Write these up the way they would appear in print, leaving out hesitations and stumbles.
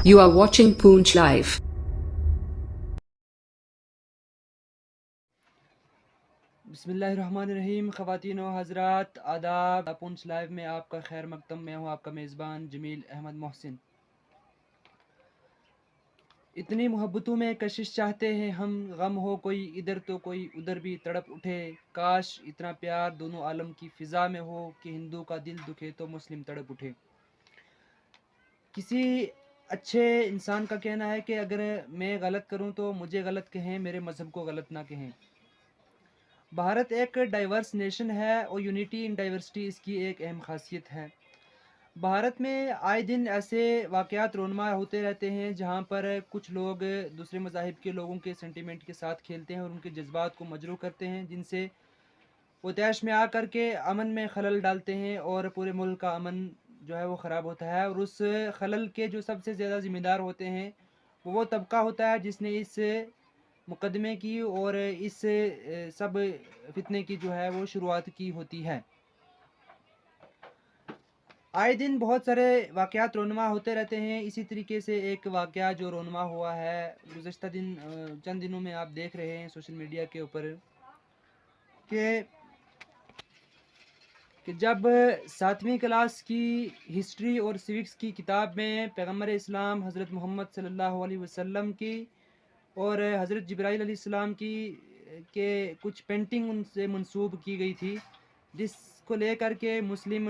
You are watching Poonch Live. بسم اللہ الرحمن الرحیم. خواتین و حضرات آداب. پونچھ لائیو میں آپ کا خیر مقدم. میں ہوں آپ کا میزبان جمیل احمد محسن. اتنی محبتوں میں کشش چاہتے ہیں ہم، غم ہو کوئی ادھر تو کوئی ادھر بھی تڑپ اٹھے. کاش اتنا پیار دونوں عالم کی فضا میں ہو کہ ہندو کا دل دکھے تو مسلم تڑپ اٹھے. کسی اچھے انسان کا کہنا ہے کہ اگر میں غلط کروں تو مجھے غلط کہیں، میرے مذہب کو غلط نہ کہیں. بھارت ایک ڈائیورس نیشن ہے اور یونٹی ان ڈائیورسٹی اس کی ایک اہم خاصیت ہے. بھارت میں آئے دن ایسے واقعات رونما ہوتے رہتے ہیں جہاں پر کچھ لوگ دوسرے مذاہب کے لوگوں کے سینٹیمنٹ کے ساتھ کھیلتے ہیں اور ان کے جذبات کو مجروح کرتے ہیں، جن سے وہ طیش میں آ کر کے امن میں خلل ڈالتے ہیں اور پورے ملک کا امن جو ہے وہ خراب ہوتا ہے. اور اس خلل کے جو سب سے زیادہ ذمہ دار ہوتے ہیں وہ طبقہ ہوتا ہے جس نے اس مقدمے کی اور اس سب فتنے کی جو ہے وہ شروعات کی ہوتی ہے. آئے دن بہت سارے واقعات رونما ہوتے رہتے ہیں. اسی طریقے سے ایک واقعہ جو رونما ہوا ہے گزشتہ چند دنوں میں، آپ دیکھ رہے ہیں سوشل میڈیا کے اوپر کہ جب 7ویں کلاس کی ہسٹری اور سیوکس کی کتاب میں پیغمبر اسلام حضرت محمد صلی اللہ علیہ وسلم کی اور حضرت جبرائیل علیہ السلام کی کہ کچھ پینٹنگ ان سے منسوب کی گئی تھی، جس کو لے کر کے مسلم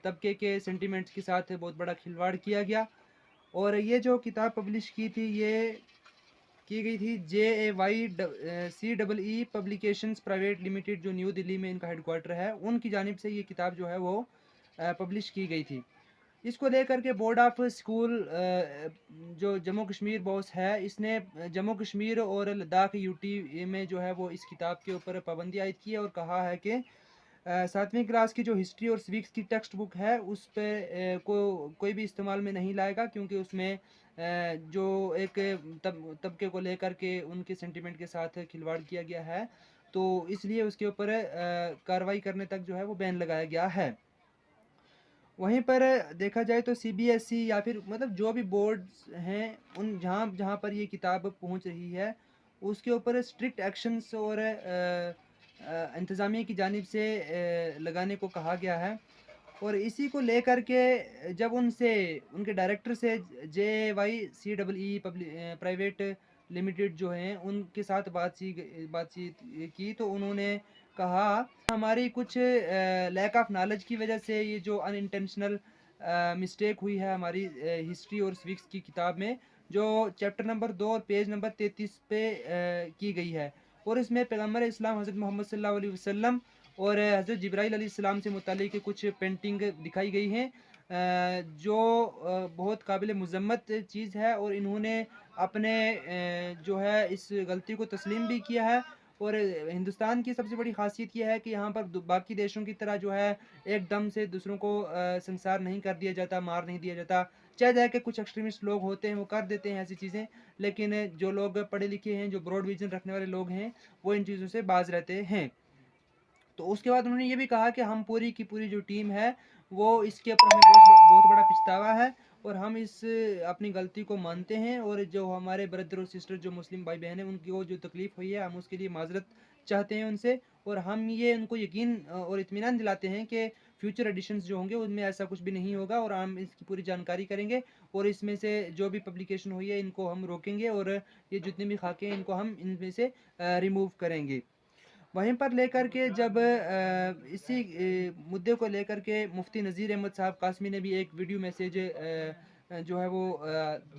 طبقے کے سینٹیمنٹس کے ساتھ بہت بڑا کھلواڑ کیا گیا. اور یہ جو کتاب پبلش کی تھی یہ کی گئی تھی JAYCEE پبلیکیشنز پرائیویٹ لمیٹڈ، جو نیو دلی میں ان کا ہیڈ کوارٹر ہے، ان کی جانب سے یہ کتاب جو ہے وہ پبلش کی گئی تھی. اس کو لے کر کے بورڈ آف اسکول جو جموں کشمیر بوس ہے، اس نے جموں کشمیر اور لداخ UT میں جو ہے وہ اس کتاب کے اوپر پابندی عائد کی اور کہا ہے کہ 7ویں کلاس کی جو ہسٹری اور سویکس کی ٹیکسٹ بک ہے اس پہ کوئی بھی استعمال میں نہیں لائے گا، کیونکہ اس میں جو ایک طبقے کو لے کر کے ان کے سینٹیمنٹ کے ساتھ کھلواڑ کیا گیا ہے، تو اس لیے اس کے اوپر کارروائی کرنے تک جو ہے وہ بین لگایا گیا ہے. وہیں پر دیکھا جائے تو CBSE یا پھر مطلب جو بھی بورڈز ہیں ان جہاں پر یہ کتاب پہنچ رہی ہے اس کے اوپر اسٹرکٹ ایکشنز اور انتظامیہ کی جانب سے لگانے کو کہا گیا ہے. اور اسی کو لے کر کے جب ان کے ڈائریکٹر سے JAYCEE پرائیویٹ لمیٹڈ جو ہیں ان کے ساتھ بات چیت کی، تو انہوں نے کہا ہماری کچھ لیک آف نالج کی وجہ سے یہ جو ان انٹینشنل مسٹیک ہوئی ہے ہماری ہسٹری اور سوکس کی کتاب میں، جو چیپٹر نمبر 2 اور پیج نمبر 33 پہ کی گئی ہے، اور اس میں پیغمبر اسلام حضرت محمد صلی اللہ علیہ وسلم اور حضرت جبرائیل علیہ السلام سے متعلق کچھ پینٹنگ دکھائی گئی ہیں جو بہت قابل مذمت چیز ہے. اور انہوں نے اپنے جو ہے اس غلطی کو تسلیم بھی کیا ہے. اور ہندوستان کی سب سے بڑی خاصیت یہ ہے کہ یہاں پر باقی دیشوں کی طرح جو ہے ایک دم سے دوسروں کو سنسار نہیں کر دیا جاتا، مار نہیں دیا جاتا. چاہے جائے کہ کچھ ایکسٹریمسٹ لوگ ہوتے ہیں وہ کر دیتے ہیں ایسی چیزیں، لیکن جو لوگ پڑھے لکھے ہیں، جو براڈ ویژن رکھنے والے لوگ ہیں، وہ ان چیزوں سے باز رہتے ہیں. تو اس کے بعد انہوں نے یہ بھی کہا کہ ہم پوری کی پوری جو ٹیم ہے وہ اس کے اوپر ہمیں بہت بڑا پچھتاوا ہے اور ہم اس اپنی غلطی کو مانتے ہیں، اور جو ہمارے بردر اور سسٹر جو مسلم بھائی بہن ہیں ان کی جو تکلیف ہوئی ہے ہم اس کے لیے معذرت چاہتے ہیں ان سے. اور ہم یہ ان کو یقین اور اطمینان دلاتے ہیں کہ فیوچر ایڈیشنز جو ہوں گے ان میں ایسا کچھ بھی نہیں ہوگا، اور ہم اس کی پوری جانکاری کریں گے اور اس میں سے جو بھی پبلیکیشن ہوئی ہے ان کو ہم روکیں گے اور یہ جتنے بھی خاکے ہیں ان کو ہم ان میں سے ریموو کریں گے. وہیں پر لے کر کے جب اسی مدعے کو لے کر کے مفتی نذیر احمد صاحب قاسمی نے بھی ایک ویڈیو میسیج جو ہے وہ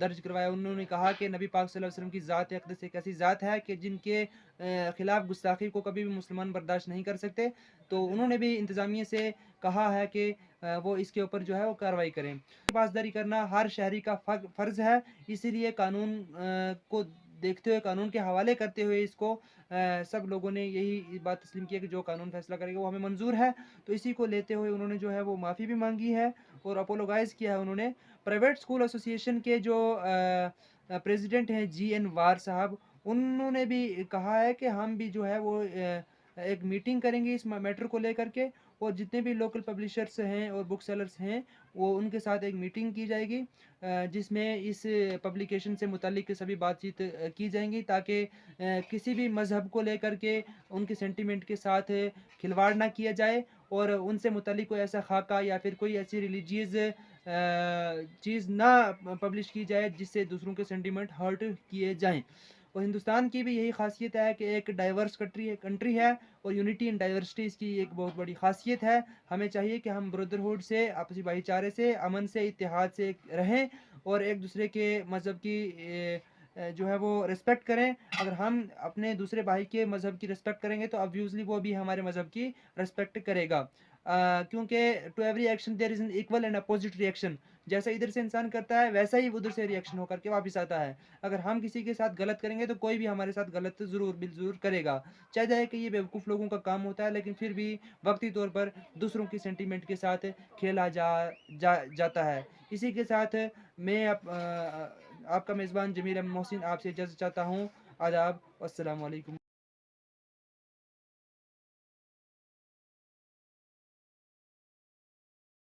درج کروایا. انہوں نے کہا کہ نبی پاک صلی اللہ علیہ وسلم کی ذات اقدس ایک ایسی ذات ہے کہ جن کے خلاف گستاخی کو کبھی بھی مسلمان برداشت نہیں کر سکتے. تو انہوں نے بھی انتظامیہ سے کہا ہے کہ وہ اس کے اوپر جو ہے وہ کارروائی کریں. پاسداری کرنا ہر شہری کا فرض ہے، اسی لیے قانون کو دیکھتے ہوئے، قانون کے حوالے کرتے ہوئے اس کو سب لوگوں نے یہی بات تسلیم کی ہے کہ جو قانون فیصلہ کرے گا وہ ہمیں منظور ہے. تو اسی کو لیتے ہوئے انہوں نے جو ہے وہ معافی بھی مانگی ہے اور اپولوگائز کیا ہے. انہوں نے پرائیویٹ اسکول ایسوسی ایشن کے جو پریزیڈنٹ ہیں GN وار صاحب، انہوں نے بھی کہا ہے کہ ہم بھی جو ہے وہ ایک میٹنگ کریں گے اس میٹر کو لے کر کے اور جتنے بھی لوکل پبلشرس ہیں اور بک سیلرس ہیں وہ ان کے ساتھ ایک میٹنگ کی جائے گی جس میں اس پبلیکیشن سے متعلق سبھی بات چیت کی جائیں گی تاکہ کسی بھی مذہب کو لے کر کے ان کے سینٹیمنٹ کے ساتھ کھلواڑ نہ کیا جائے اور ان سے متعلق کوئی ایسا خاکہ یا پھر کوئی ایسی ریلیجیز چیز نہ پبلش کی جائے جس سے دوسروں کے سینٹیمنٹ ہرٹ کیے جائیں. اور ہندوستان کی بھی یہی خاصیت ہے کہ ایک ڈائیورس کنٹری ہے اور یونٹی ان ڈائیورسٹی اس کی ایک بہت بڑی خاصیت ہے. ہمیں چاہیے کہ ہم بردرہوڈ سے آپسی بھائی چارے سے امن سے اتحاد سے رہیں اور ایک دوسرے کے مذہب کی جو ہے وہ رسپیکٹ کریں. اگر ہم اپنے دوسرے بھائی کے مذہب کی رسپیکٹ کریں گے تو obviously وہ بھی ہمارے مذہب کی رسپیکٹ کرے گا کیونکہ to every action there is an equal and opposite reaction. جیسا ادھر سے انسان کرتا ہے ویسا ہی ادھر سے ریئیکشن ہو کر کے واپس آتا ہے. اگر ہم کسی کے ساتھ غلط کریں گے تو کوئی بھی ہمارے ساتھ غلط ضرور کرے گا. چاہے جائے کہ یہ بیوقوف لوگوں کا کام ہوتا ہے لیکن پھر بھی وقتی طور پر دوسروں کی سینٹیمنٹ کے ساتھ کھیلا جاتا ہے. اسی کے ساتھ میں آپ کا میزبان جمیل احمد محسن آپ سے اجازت چاہتا ہوں. آداب. السلام علیکم.